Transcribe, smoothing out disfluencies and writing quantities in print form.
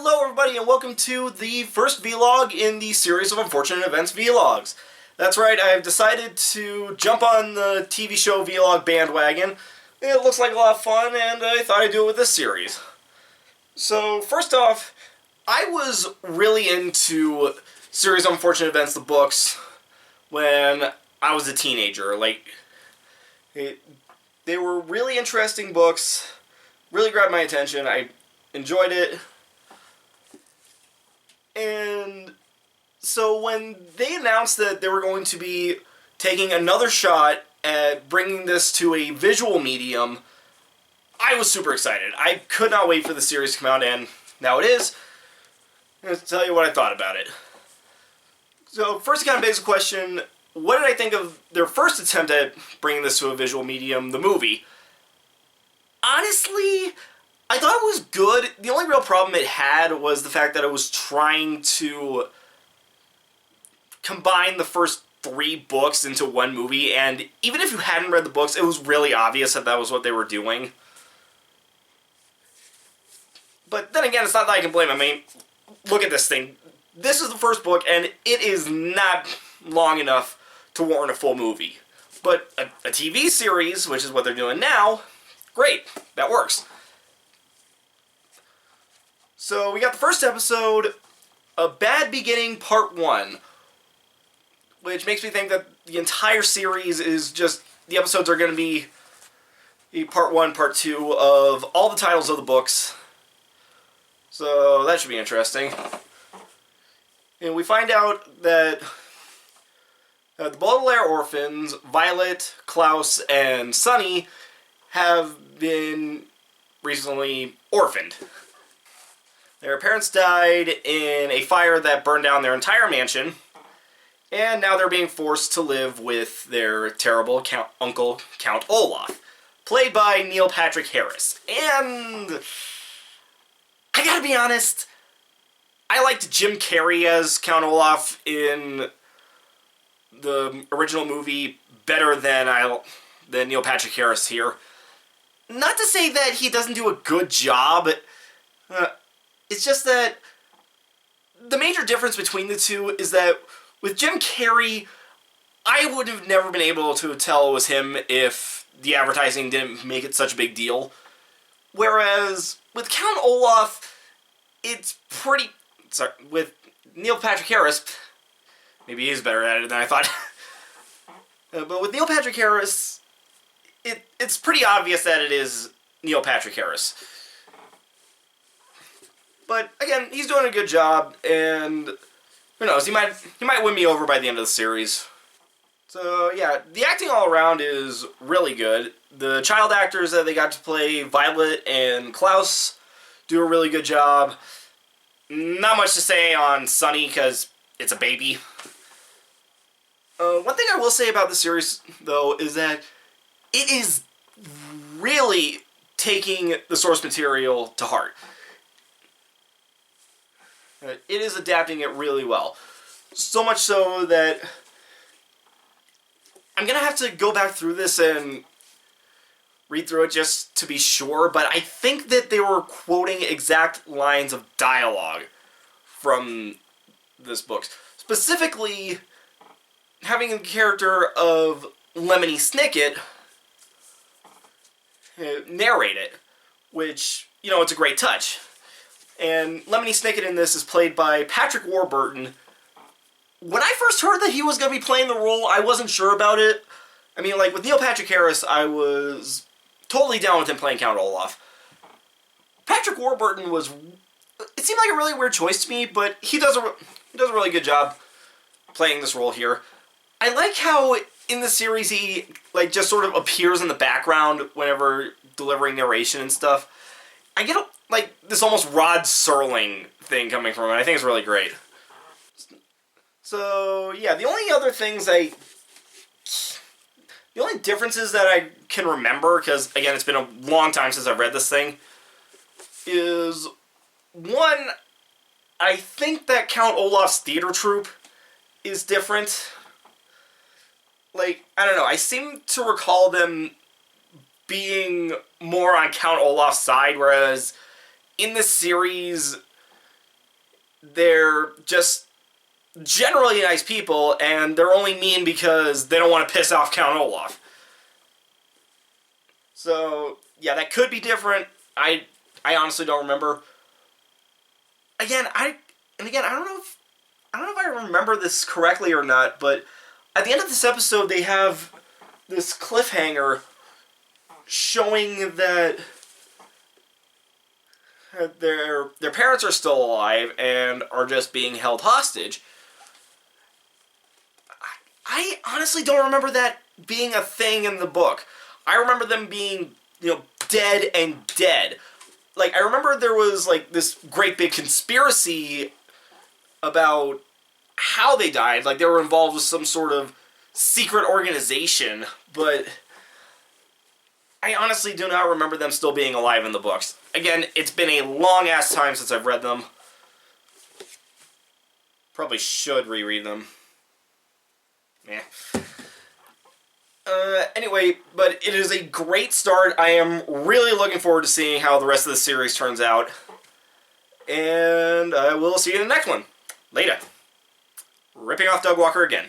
Hello everybody and welcome to the first vlog in the series of Unfortunate Events vlogs. That's right, I've decided to jump on the TV show vlog bandwagon. It looks like a lot of fun and I thought I'd do it with this series. So first off, I was really into series of Unfortunate Events, the books, when I was a teenager. They were really interesting books, really grabbed my attention, I enjoyed it. And so when they announced that they were going to be taking another shot at bringing this to a visual medium, I was super excited. I could not wait for the series to come out, and now it is. I'm going to tell you what I thought about it. So first, kind of basic question, what did I think of their first attempt at bringing this to a visual medium, the movie? Honestly, I thought it was good. The only real problem it had was the fact that it was trying to combine the first 3 books into one movie, and even if you hadn't read the books, it was really obvious that that was what they were doing. But then again, it's not that I can blame them. I mean, look at this thing. This is the first book, and it is not long enough to warrant a full movie. But a TV series, which is what they're doing now, great. That works. So we got the first episode, A Bad Beginning Part 1, which makes me think that the entire series is just, the episodes are going to be Part 1, Part 2 of all the titles of the books. So that should be interesting. And we find out that the Baudelaire orphans, Violet, Klaus, and Sunny, have been recently orphaned. Their parents died in a fire that burned down their entire mansion, and now they're being forced to live with their terrible uncle, Count Olaf, played by Neil Patrick Harris. And I gotta be honest, I liked Jim Carrey as Count Olaf in the original movie better than Neil Patrick Harris here. Not to say that he doesn't do a good job. It's just that the major difference between the two is that with Jim Carrey, I would have never been able to tell it was him if the advertising didn't make it such a big deal. Whereas with Count Olaf, it's pretty... Sorry, with Neil Patrick Harris, maybe he's better at it than I thought. But with Neil Patrick Harris, it's pretty obvious that it is Neil Patrick Harris. But again, he's doing a good job, and who knows, he might win me over by the end of the series. So yeah, the acting all around is really good. The child actors that they got to play Violet and Klaus do a really good job. Not much to say on Sunny because it's a baby. One thing I will say about the series, though, is that it is really taking the source material to heart. It is adapting it really well. So much so that I'm going to have to go back through this and read through it just to be sure, but I think that they were quoting exact lines of dialogue from this book. Specifically, having the character of Lemony Snicket narrate it, which, you know, it's a great touch. And Lemony Snicket in this is played by Patrick Warburton. When I first heard that he was going to be playing the role, I wasn't sure about it. I mean, like, with Neil Patrick Harris, I was totally down with him playing Count Olaf. Patrick Warburton was... It seemed like a really weird choice to me, but he does a really good job playing this role here. I like how in the series he, like, just sort of appears in the background whenever delivering narration and stuff. I get, like, this almost Rod Serling thing coming from him. I think it's really great. So, yeah, the only differences that I can remember, because, again, it's been a long time since I've read this thing, is, one, I think that Count Olaf's theater troupe is different. Like, I don't know, I seem to recall them being more on Count Olaf's side, whereas in this series, they're just generally nice people, and they're only mean because they don't want to piss off Count Olaf. So, yeah, that could be different. I honestly don't remember. Again, I don't know if I remember this correctly or not, but at the end of this episode, they have this cliffhanger showing that their parents are still alive and are just being held hostage. I honestly don't remember that being a thing in the book. I remember them being, dead and dead. Like, I remember there was, like, this great big conspiracy about how they died. Like, they were involved with some sort of secret organization, but I honestly do not remember them still being alive in the books. Again, it's been a long-ass time since I've read them. Probably should reread them. Yeah. Anyway, but it is a great start. I am really looking forward to seeing how the rest of the series turns out. And I will see you in the next one. Later. Ripping off Doug Walker again.